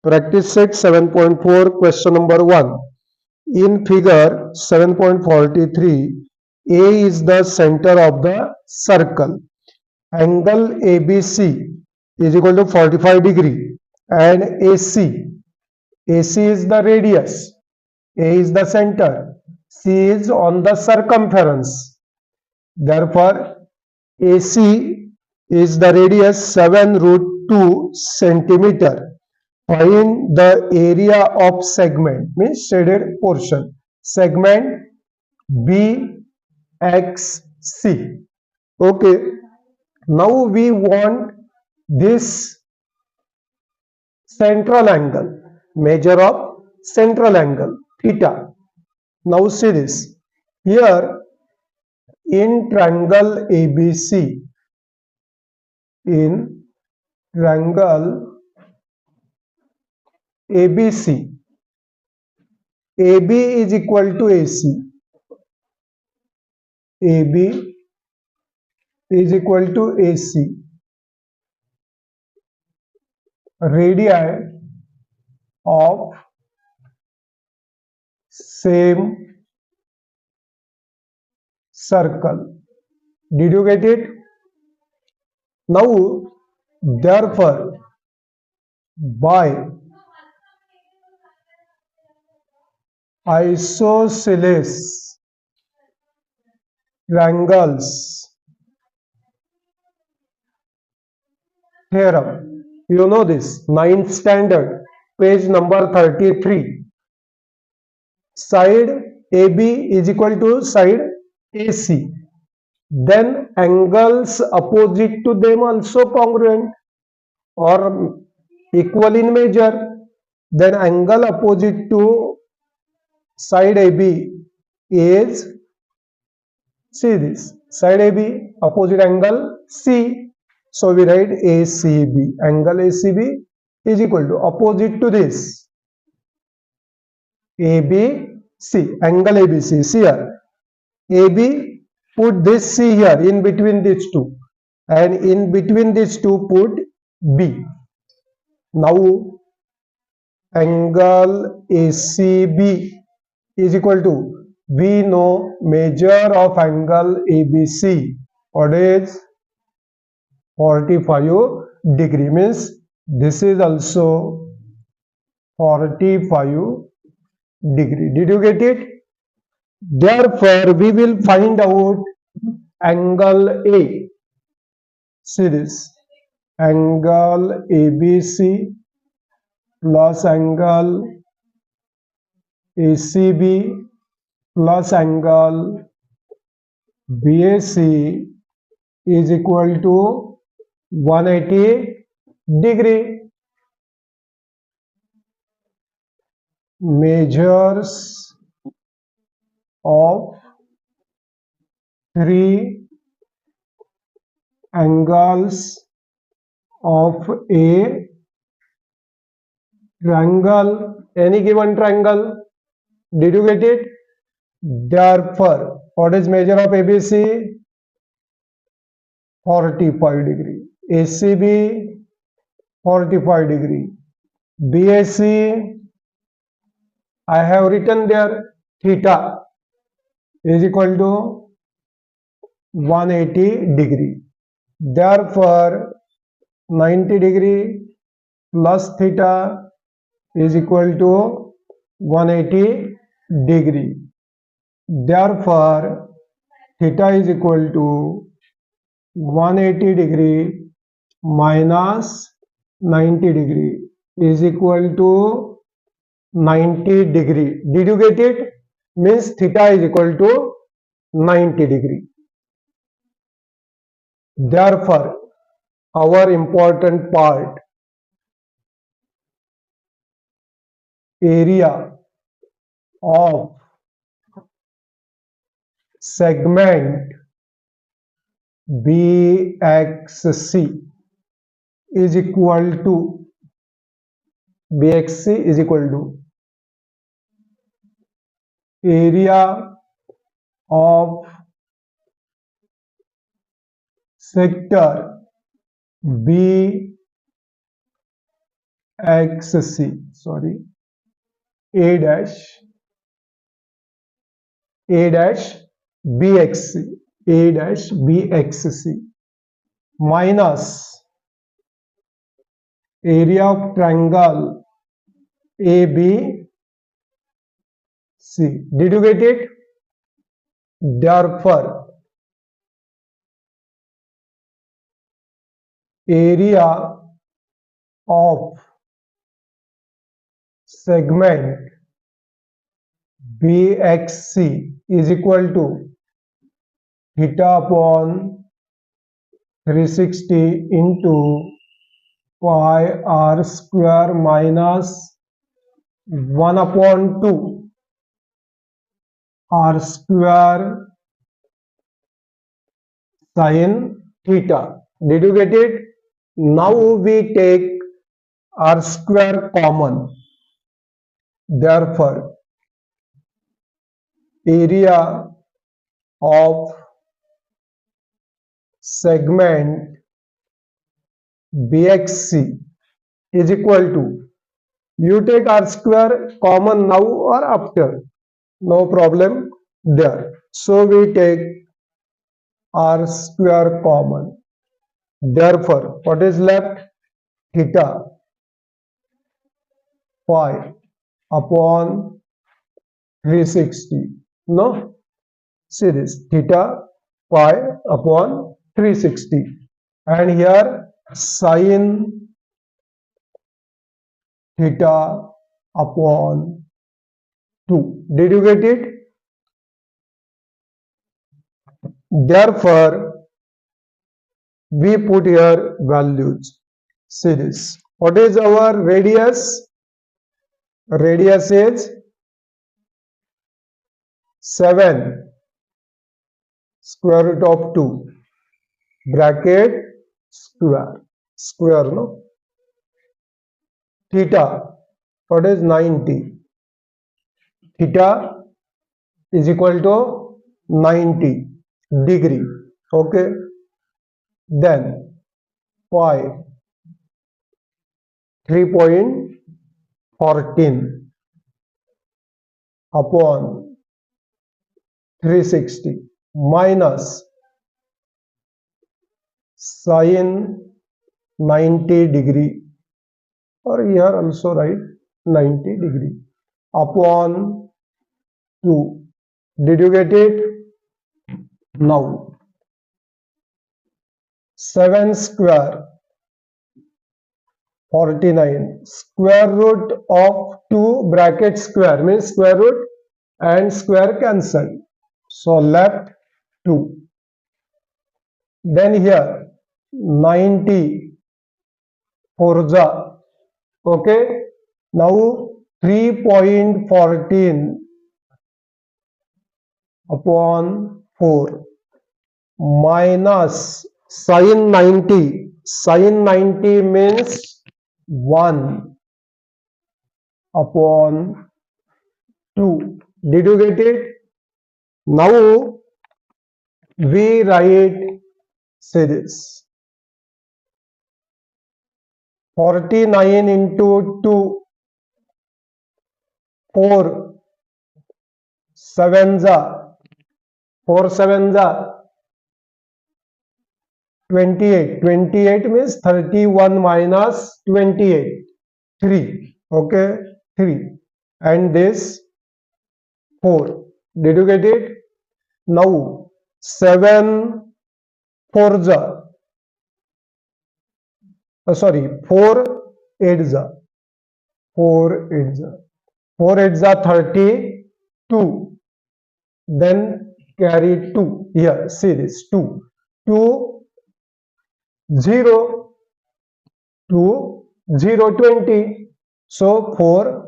Practice set 7.4 question number 1. In figure 7.43, A is the center of the circle. Angle ABC is equal to 45 degree and AC is the radius, A is the center, C is on the circumference. Therefore, AC is the radius 7 root 2 centimeter. Find the area of segment, means shaded portion, segment BXC. Okay, now we want this central angle, measure of central angle theta. Now see this, here in triangle ABC, in triangle ABC, AB is equal to AC, AB is equal to AC, radii of same circle. Did you get it? Now, therefore, by isosceles triangles theorem, you know this, 9th standard, page number 33. Side AB is equal to side AC. Then angles opposite to them also congruent or equal in measure. Then angle opposite to side AB is, see this, side AB opposite angle C. So we write ACB, angle ACB is equal to opposite to this ABC, angle ABC. See here, AB, put this C here in between these two, and in between these two put B. Now angle ACB is equal to, we know measure of angle ABC, what is 45 degree, means this is also 45 degree. Did you get it? Therefore, we will find out angle A. See this, angle ABC plus angle ACB plus angle BAC is equal to 180 degree. Measures of three angles of a triangle, any given triangle. Did you get it? Therefore, what is measure of ABC? 45 degree. ACB 45 degree. BAC, I have written there, theta is equal to 180 degree. Therefore, 90 degree plus theta is equal to 180 degree. Therefore, theta is equal to 180 degree minus 90 degree is equal to 90 degree. Did you get it? Means theta is equal to 90 degree. Therefore, our important part, area of segment BXC is equal to, BXC is equal to area of sector BXC xc, sorry, a dash bxc, a dash bxc minus area of triangle ABC. Did you get it? Therefore, area of segment BXC is equal to theta upon 360 into pi r square minus 1 upon 2 r square sin theta. Did you get it? Now we take r square common. Therefore, area of segment BXC is equal to, you take r square common now or after, no problem there. So we take r square common. Therefore, what is left? Theta pi upon 360. No? See this, theta pi upon 360. And here sin theta upon 2. Did you get it? Therefore, we put here values. See this. What is our radius? Radius is 7 square root of 2 bracket square no. Theta, what is 90? Theta is equal to 90 degree. Okay. Then pi 3.14 upon 360 minus sin 90 degree, or here also write 90 degree upon 2. Did you get it? Now 7 square 49, square root of 2 bracket square means square root and square cancel. So left 2. Then here 90 forza. Okay. Now 3.14 upon 4 minus sin 90. Sin 90 means 1 upon 2. Did you get it? Now we write, say this, 49 into 2, 4 sevens are 28. 28 means 31 minus 28, 3. Okay, 3. And this 4. Did you get it? Now 7 4 4 8 4 8 4 8 32. Then carry 2 here. See this, 2 0 20. So 4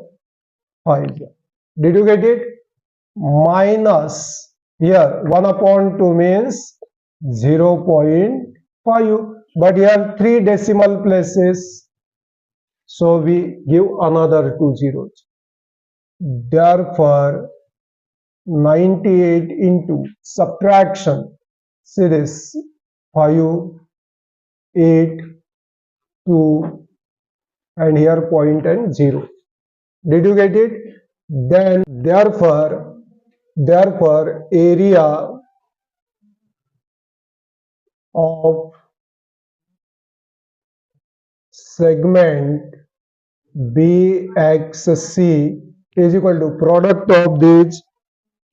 5. Did you get it? Minus here 1 upon 2 means 0.5, but here 3 decimal places, so we give another 2 zeros. Therefore 98 into subtraction, see this, 5 8 2 and here point and 0. Did you get it? Then therefore area of segment BXC is equal to product of these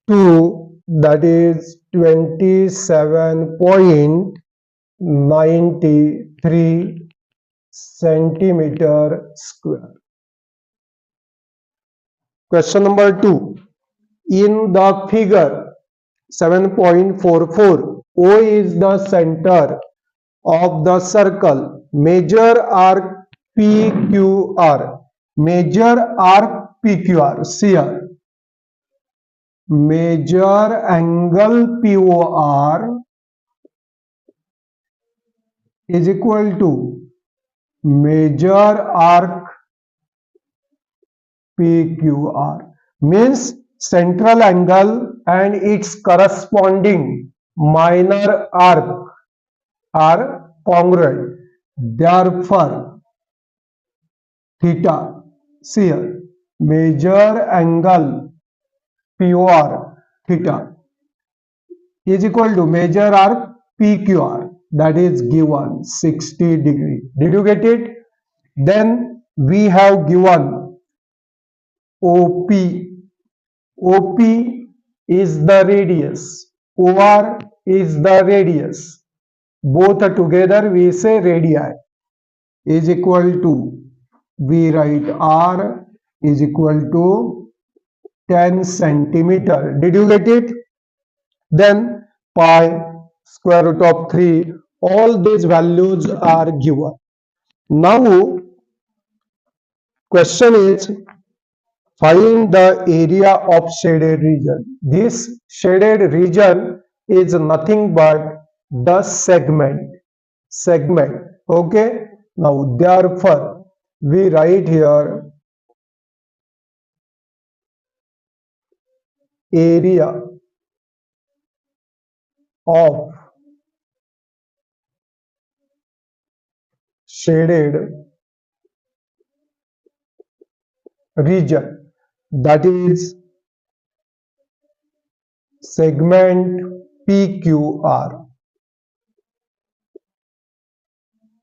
two, that is 27.93 centimeter square. Question number 2. In the figure 7.44, O is the center of the circle. Measure arc PQR. Measure arc PQR. See here. Measure angle POR is equal to measure arc PQR. Means central angle and its corresponding minor arc are congruent. Therefore, theta, see here, measure angle POR theta is equal to measure arc PQR, that is given 60 degree. Did you get it? Then we have given OP. OP is the radius. OR is the radius. Both together we say radii is equal to, we write R is equal to 10 centimeter. Did you get it? Then pi, square root of 3, all these values are given. Now question is, find the area of shaded region. This shaded region is nothing but the segment. Okay. Now therefore we write here area of shaded region, that is segment PQR,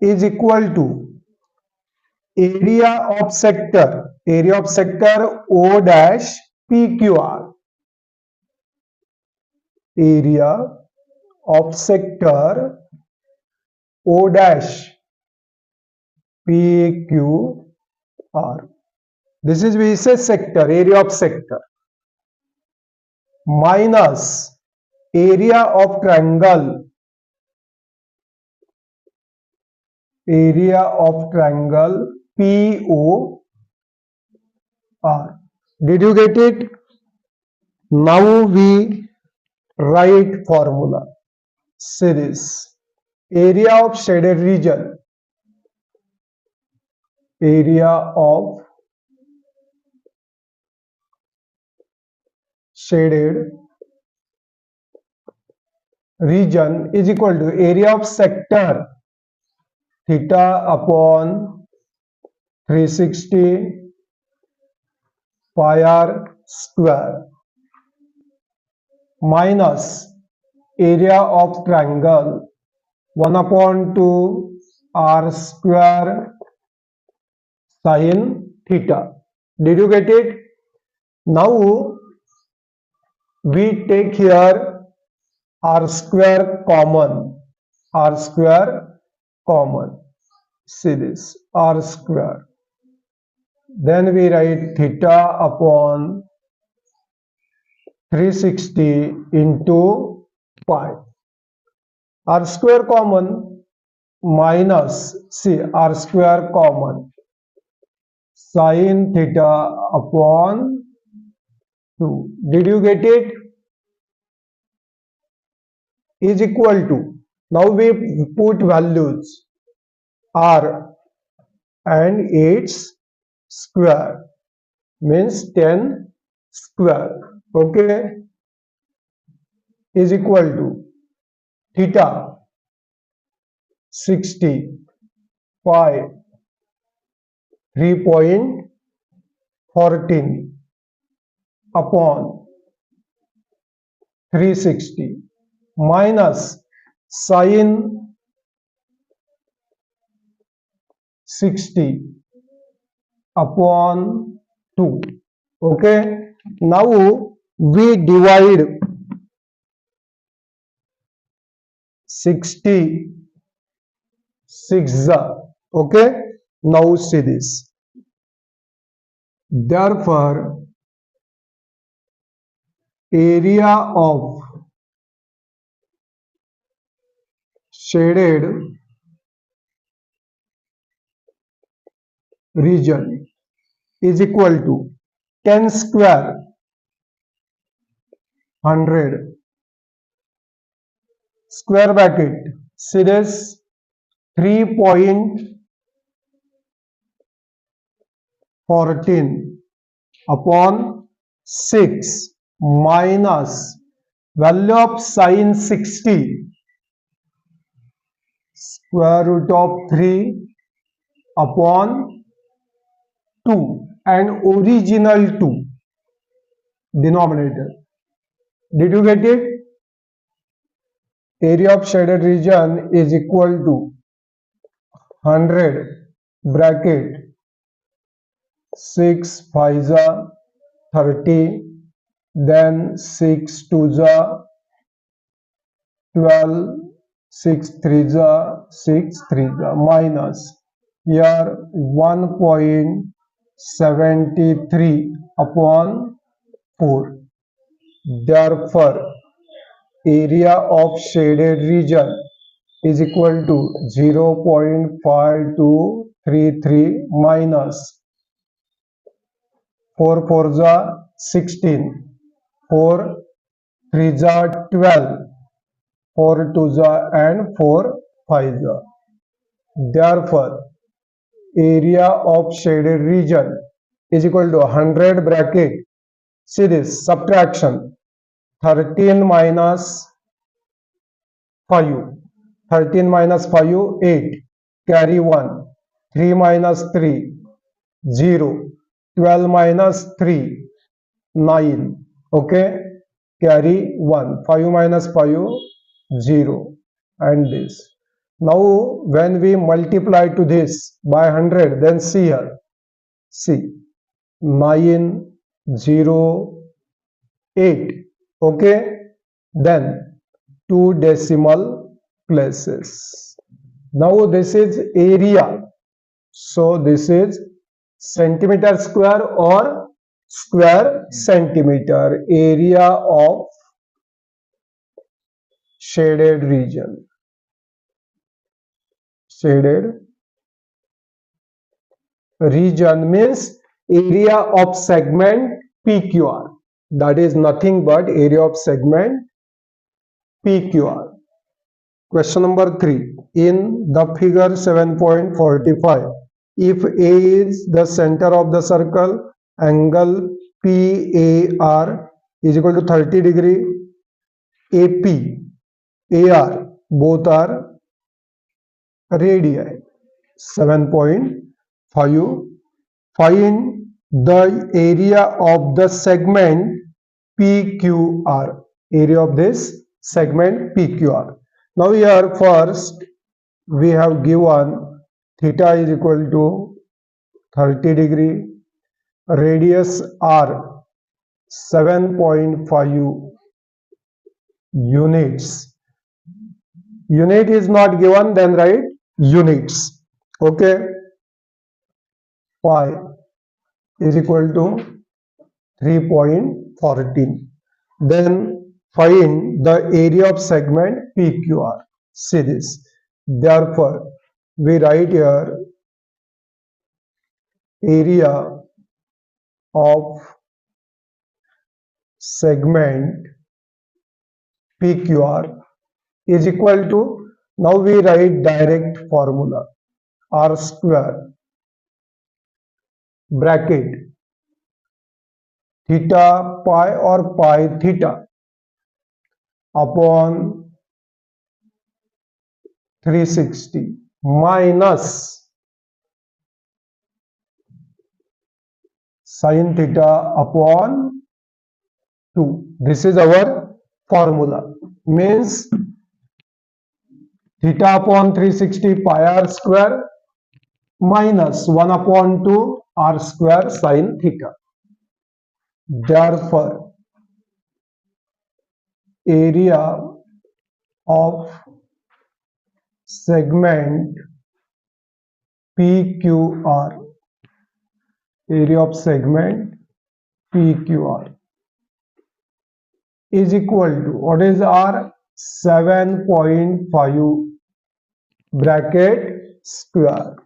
is equal to area of sector O dash PQR. Area of sector O dash PQR. This is, we say, sector, area of sector, minus area of triangle POR. Did you get it? Now we write formula. Series area of shaded region, area of shaded region is equal to area of sector theta upon 360 pi r square minus area of triangle 1 upon 2 r square sin theta. Did you get it? Now we take here r square common. See this, r square. Then we write theta upon 360 into pi. R square common minus, see, r square common, sin theta upon 2. Did you get it? Is equal to, now we put values r and its square, means 10 square. Okay, is equal to theta 60 pi 3.14 upon 360 minus sin 60 upon 2. Okay, now we divide 60 6. Okay, now see this. Therefore, area of shaded region is equal to 10 square 100 square bracket. See this, 3.14 upon 6 minus value of sin 60 square root of 3 upon 2 and original 2 denominator. Did you get it? Area of shaded region is equal to 100 bracket 6 5 30, then 6 2 12, 6 3 6 3 minus here 1.73 upon 4. Therefore, area of shaded region is equal to 0.5233 minus 4 4 16, 4 3 12, 4 2 and 4 5. Therefore, area of shaded region is equal to 100 bracket. See this subtraction, 13 minus 5, 13 minus 5 8, carry 1, 3 minus 3 0, 12 minus 3 9. Okay, carry 1, 5 minus 5 0, and this. Now when we multiply to this by 100, then see here, see 908. Okay, then 2 decimal places. Now this is area, so this is centimeter square or square centimeter. Area of shaded region, shaded region means area of segment PQR, that is nothing but area of segment PQR. Question number 3. In the figure 7.45, if A is the center of the circle, angle PAR is equal to 30 degree, AP, AR both are radii. 7.5, find the area of the segment PQR, area of this segment PQR. Now here first we have given theta is equal to 30 degree, radius R 7.5 units. Unit is not given, then write units. Okay, pi is equal to 3.14. Then find the area of segment PQR. See this. Therefore, we write here area of segment PQR is equal to, now we write direct formula, R square bracket theta pi or pi theta upon 360 minus sin theta upon 2. This is our formula. Means theta upon 360 pi r square minus 1 upon 2 r square sin theta. Therefore, area of segment PQR, area of segment PQR is equal to, what is R? 7.5 bracket square.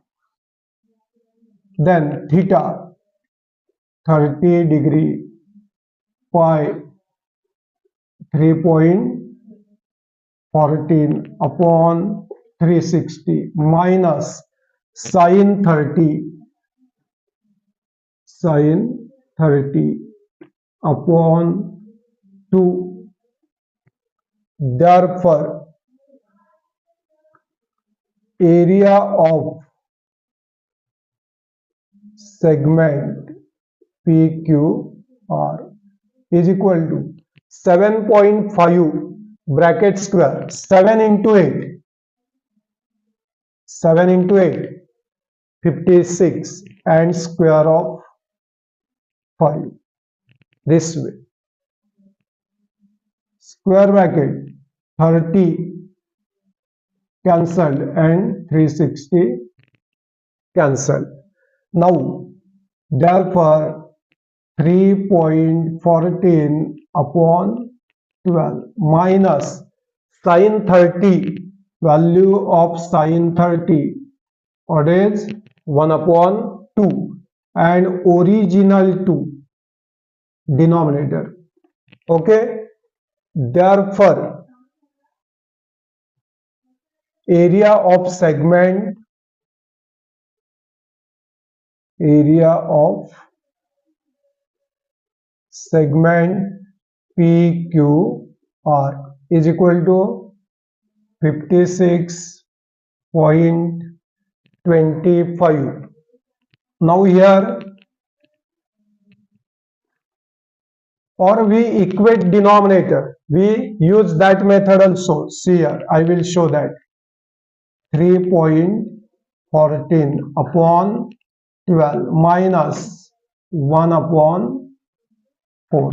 Then theta 30 degree pi 3.14 upon 360 minus sin 30 upon 2. Therefore, area of segment PQR is equal to 7.5 bracket square, 7 into 8, 56, and square of 5. This way. Square bracket 30 cancelled and 360 cancelled. Now, therefore, 3.14 upon 12 minus sin 30, value of sin 30, what is 1 upon 2, and original 2 denominator. Okay. Therefore, area of segment PQR is equal to 56.25. Now here, or we equate denominator, we use that method also. See here, I will show that. 3.14 upon 12 minus 1 upon 4.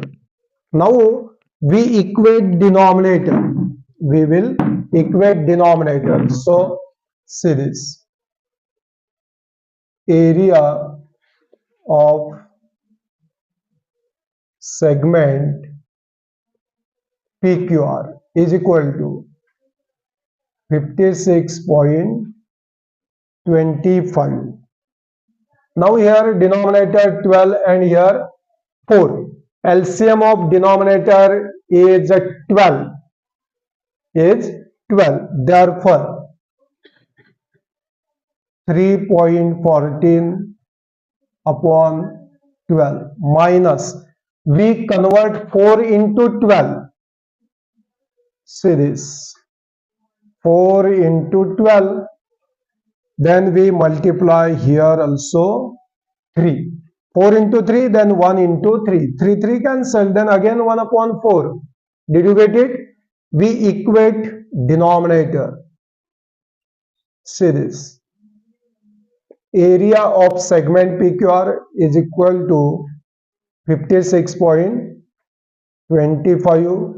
Now we equate denominator. We will equate denominator. So see this. Area of segment PQR is equal to 56.25. Now here denominator 12 and here 4. LCM of denominator is 12. Therefore, 3.14 upon 12 minus, we convert 4 into 12. See this, 4 into 12. Then we multiply here also 3. 4 into 3, then 1 into 3. 3 cancel, then again 1 upon 4. Did you get it? We equate denominator. See this. Area of segment PQR is equal to 56.25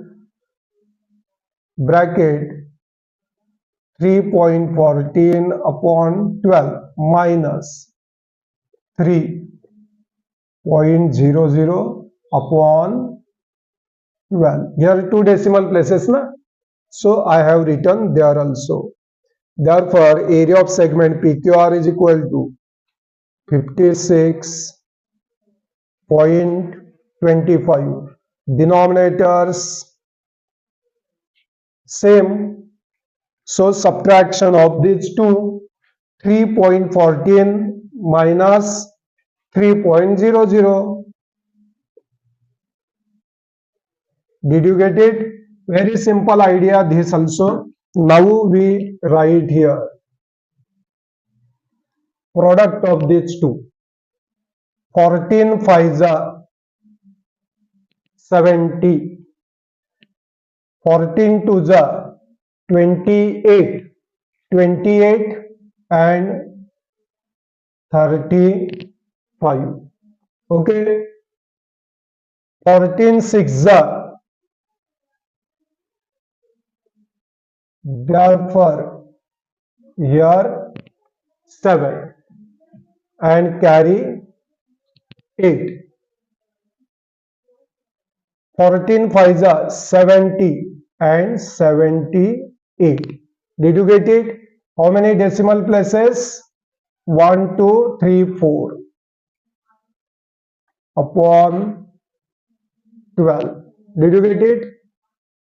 bracket 3.14 upon 12 minus 3.00 upon 12. Here 2 decimal places, na? So I have written there also. Therefore, area of segment PQR is equal to 56.25. Denominators same. So subtraction of these two, 3.14 minus 3.00. Did you get it? Very simple idea this also. Now we write here product of these two. 14 5 70, 14 2 28, 28 and 35. Okay, 14 6 therefore here 7 and carry 8. 14 5 70 and 78. Did you get it? How many decimal places? 1 2 3 4 upon 12. Did you get it?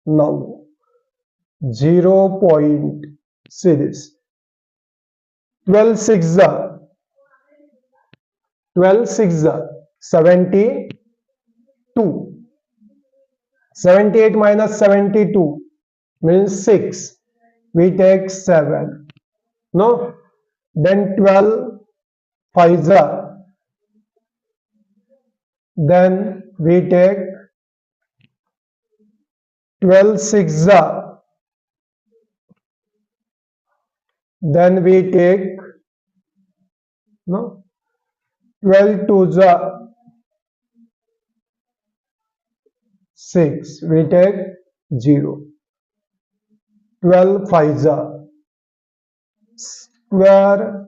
No. 0 point. See this. 12 6 72. 78 minus 72 means 6. We take 7. No? Then 12 5 then we take 12 6 then we take 12 2 6, we take 0. 12 5 square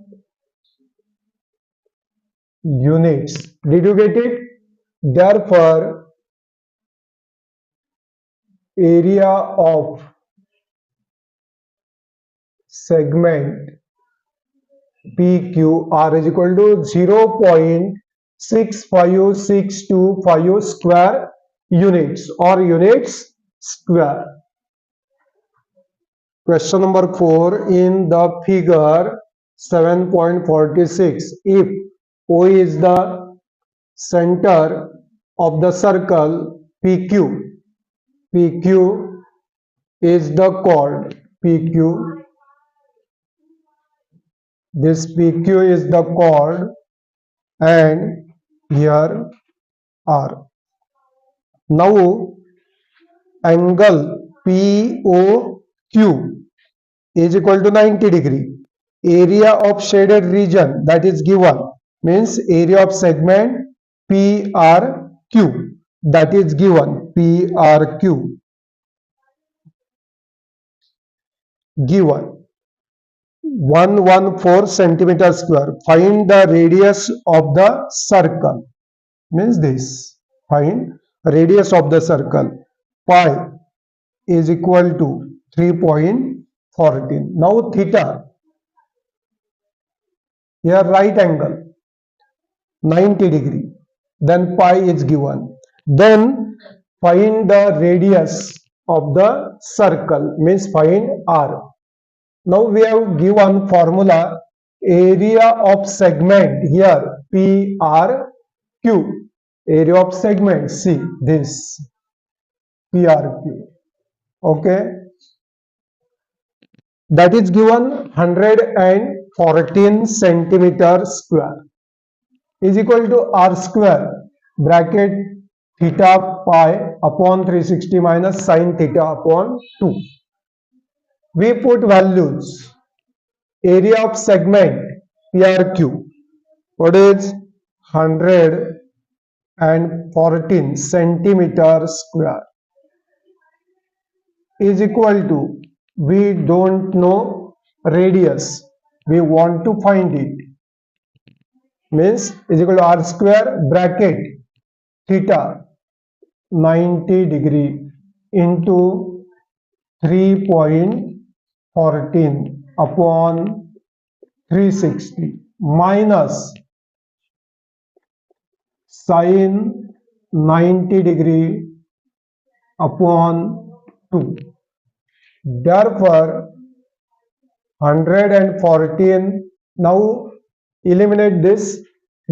units. Did you get it? Therefore, area of segment PQR is equal to 0.65625 square units or units square. Question number 4 in the figure 7.46. If O is the center of the circle PQ, PQ is the chord PQ. This PQ is the chord and here R. Now angle POQ is equal to 90 degree. Area of shaded region that is given means area of segment PRQ that is given PRQ given 114 centimeter square. Find the radius of the circle means this. Find radius of the circle. Pi is equal to 3.14. Now theta, here right angle 90 degree, then pi is given. Then find the radius of the circle means find R. Now we have given formula area of segment here PRQ. Area of segment, see this PRQ. Okay, that is given 114 centimeter square is equal to R square bracket theta pi upon 360 minus sin theta upon 2. We put values. Area of segment PRQ, what is 114 centimeter square is equal to, we don't know radius, we want to find it, means is equal to R square bracket theta 90 degree into 3.14 upon 360 minus sin 90 degree upon 2. Therefore 114, now eliminate this,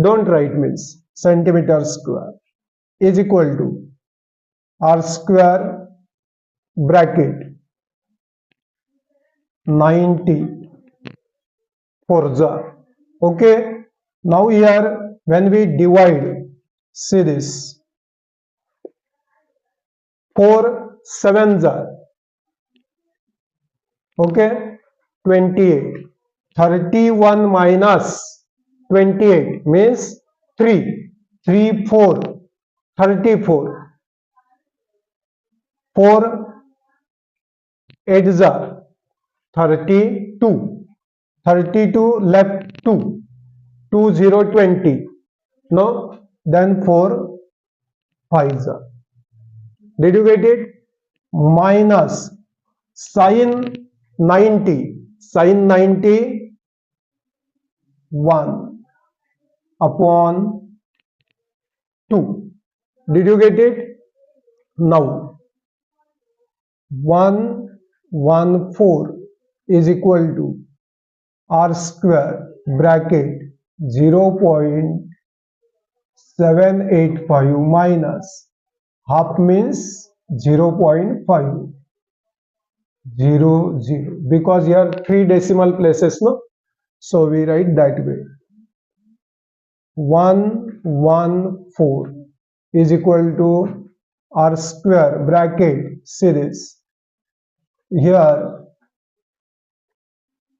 don't write means centimeter square is equal to R square bracket 90 forza. Okay, now here when we divide, see this, 4 sevens are, okay, 28. 31 minus 28 means 3. 3, 4, 34. 4 8s are 32. 32 left 2. 2 0 20. No, then 4 5s are. Did you get it? Minus sin 90. Sin 90 1 upon 2. Did you get it? Now 114 is equal to r square bracket 0.785 minus half means 0.5. 0 0 because here 3 decimal places, no, so we write that way. 114 is equal to r square bracket, see this, here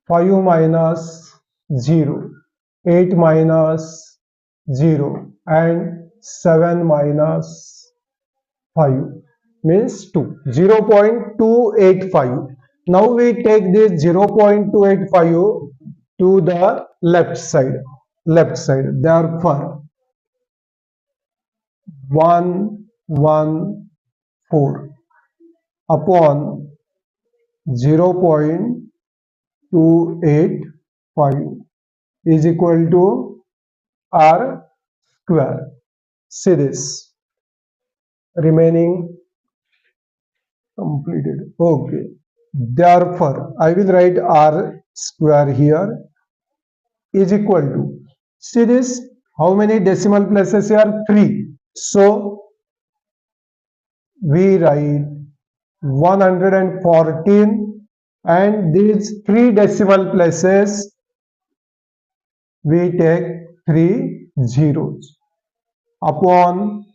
5 minus 0, 8 minus 0 and 7 minus 5 means 2, 0.285. Now we take this 0.285 to the left side. Therefore 114 upon 0.285 is equal to r square. See this, remaining completed. Okay, therefore I will write r square here is equal to, see this, how many decimal places here? 3. So we write 114 and these 3 decimal places we take 3 zeros upon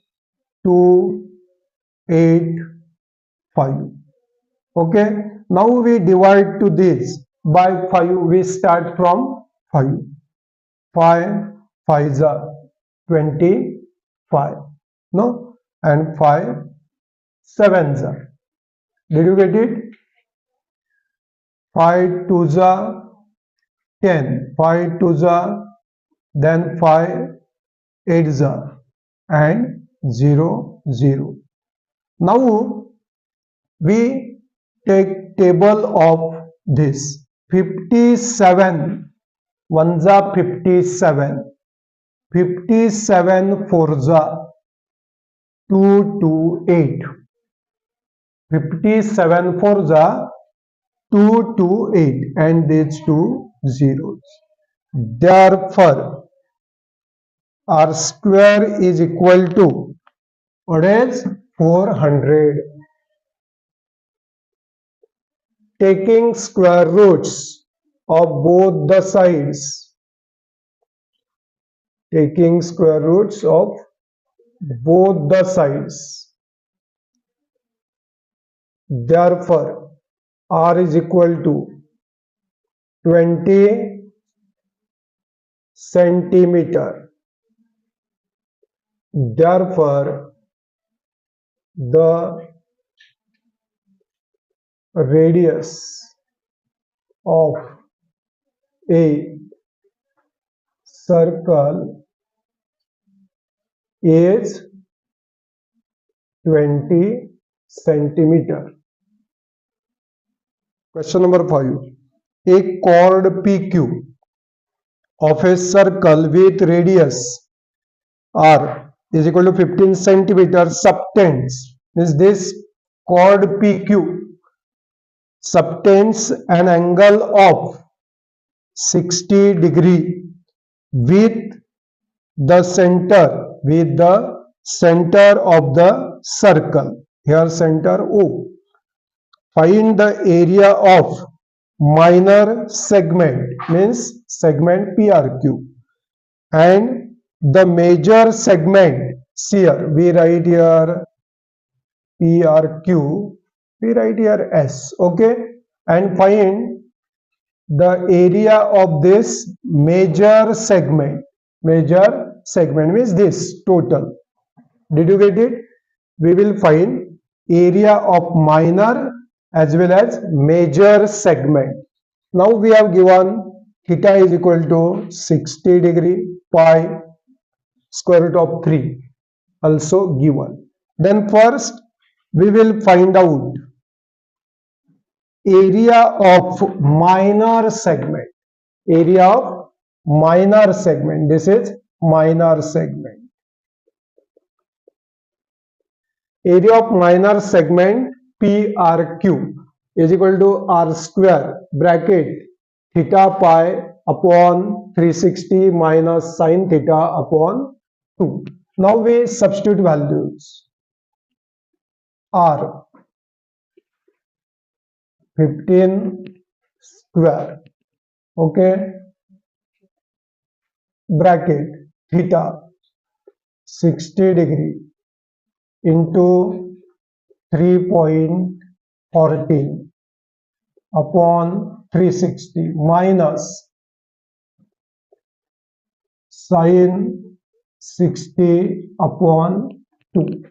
285. Okay, now we divide to this by 5. We start from 5. 5 5s are 25, no, and 5 7s are. Did you get it? 5 2s are 10, 5 2s are, then 5 8s are and 0 0. Now we take table of this. 57 1s are 57, 57 4s are 228, 57 4s are 228 and these 2 zeros. Therefore r square is equal to, what is, 400. Taking square roots of both the sides, taking square roots of both the sides, therefore r is equal to 20 centimeter. Therefore the radius of a circle is 20 centimeter. Question number 5. A chord PQ of a circle with radius r is equal to 15 centimeter subtends, means this chord PQ subtends an angle of 60 degree with the center of the circle, here center O. Find the area of minor segment, means segment PRQ, and the major segment. See here, we write here PRQ, we write here S, okay, and find the area of this major segment. Major segment means this total. Did you get it? We will find area of minor as well as major segment. Now we have given theta is equal to 60 degree, pi square root of 3 also given. Then first we will find out area of minor segment. Area of minor segment. This is minor segment. Area of minor segment PRQ is equal to R square bracket theta pi upon 360 minus sin theta upon 2. Now we substitute values. R 15 square, okay, bracket theta 60 degree into 3.14 upon 360 minus sin 60 upon 2.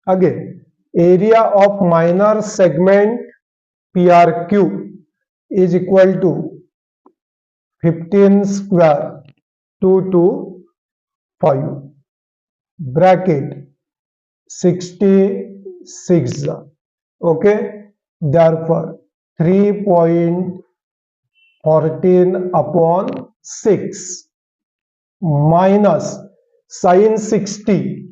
Again, area of minor segment PRQ is equal to 15 square 2 to 5 bracket 66, okay, therefore 3.14 upon 6 minus sin 60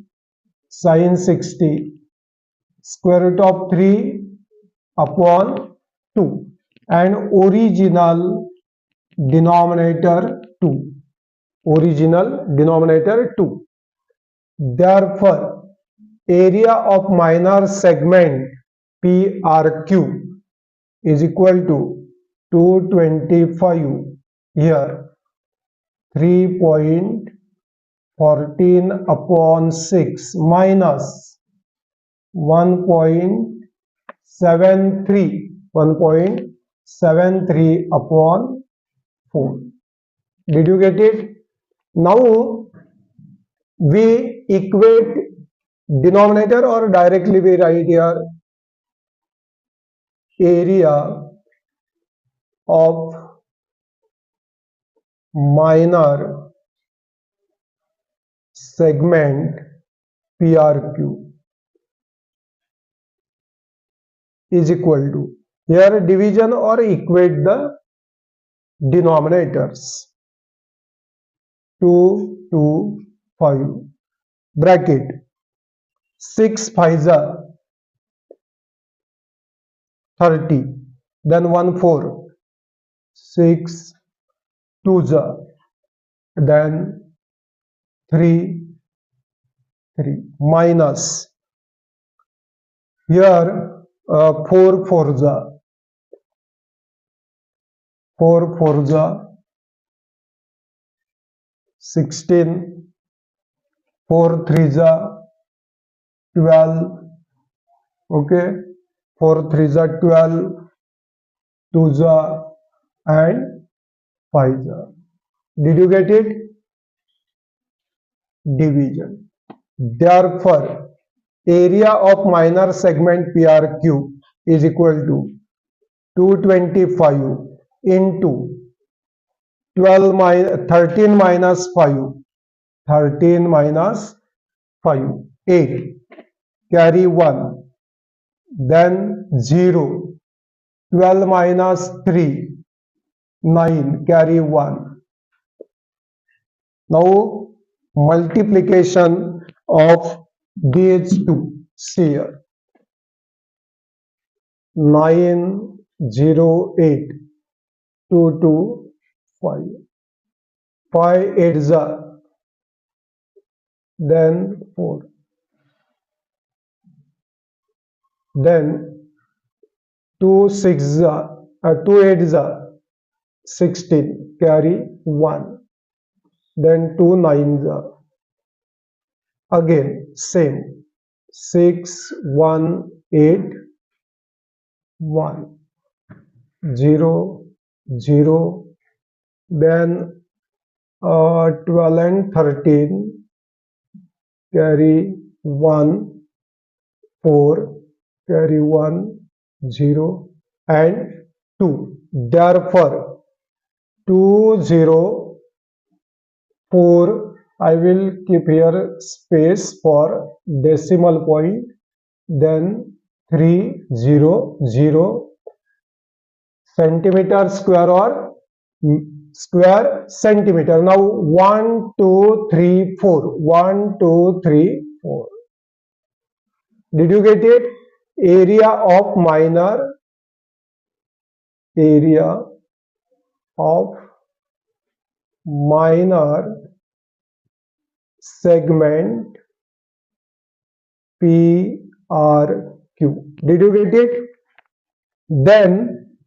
square root of 3 upon 2 and original denominator 2. Original denominator 2. Therefore, area of minor segment PRQ is equal to 225 here 3.14 upon 6 minus 1.73 upon 4. Did you get it? Now we equate denominator or directly we write here area of minor segment PRQ is equal to, here division or equate the denominators, 2 to 5 bracket 6 5s are 30, then 1 4 6 2s are, then 3 minus here 4 4s are 16, 4 3s are 12, okay, 4 3s are 12, 2s are and 5s are. Did you get it? Division. Therefore, area of minor segment PRQ is equal to 225 into 13 minus 5, 13 minus 5, 8, carry 1, then 0, 12 minus 3, 9, carry 1. Now multiplication of these two, see here, 9, 0, 8, 2 to 5, 5 8s are, then 4, then 2 6 are, 2 8s are 16, carry 1, then 2 nines are. Again same, 6 1 8 1 0 0, then 12 and 13 carry 1 4, carry 1 0 and 2. Therefore 2 0 4, I will keep here space for decimal point, then 3 0 0 centimeter square or square centimeter. Now 1 2 3 4, 1 2 3 4. Did you get it? Area of minor segment PRQ. Did you get it? Then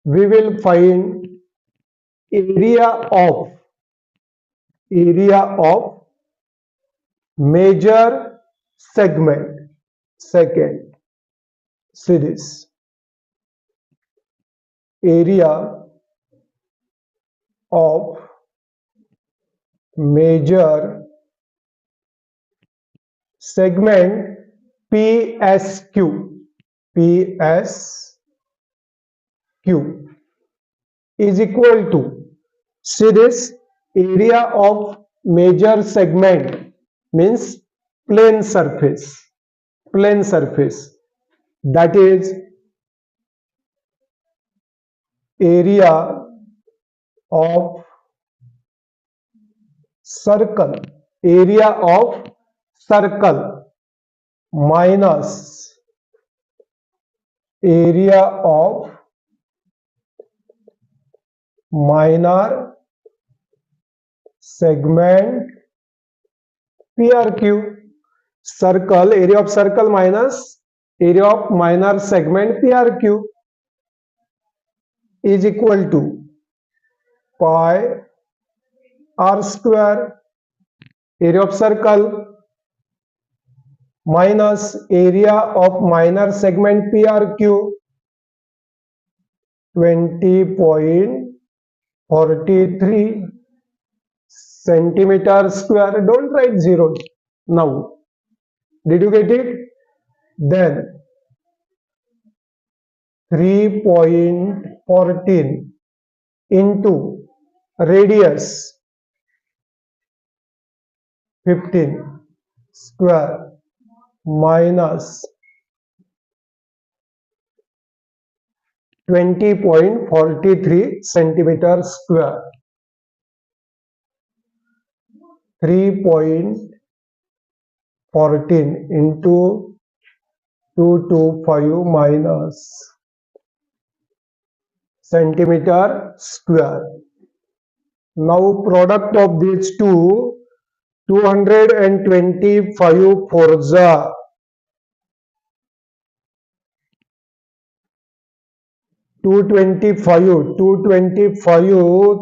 we will find area of major segment. Second, series. Area of major segment PSQ is equal to series area of major segment, means plane surface, that is area of circle minus area of minor segment PRQ. Circle, area of circle minus area of minor segment PRQ is equal to pi r square, area of circle minus area of minor segment PRQ, 20.43 centimeter square. Don't write zeros now. Did you get it? Then 3.14 into radius 15 square minus 20.43 centimeter square. 3.14 into 225 minus centimeter square. Now product of these two, 225 forza 225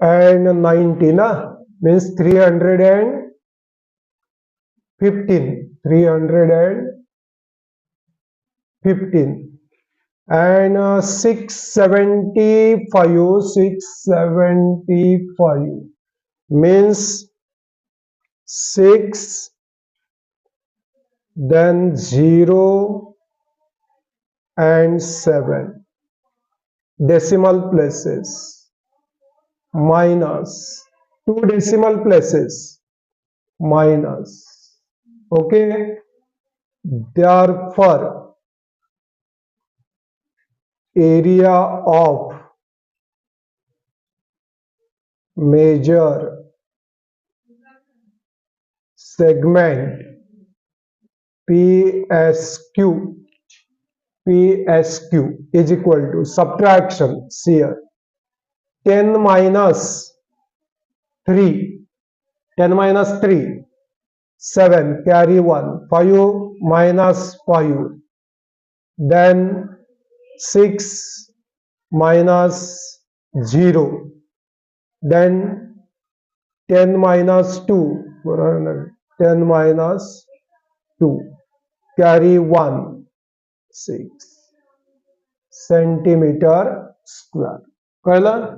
and 90 na, means 315 and 675 means 6, then 0 and 7 decimal places minus 2 decimal places minus. Okay, therefore area of major segment PSQ is equal to subtraction here 10 minus 3 7, carry 1, 5 minus 5, then 6 minus 0 then 10 minus 2, 10 minus 2, carry 1, 6 centimetre square. कळलं?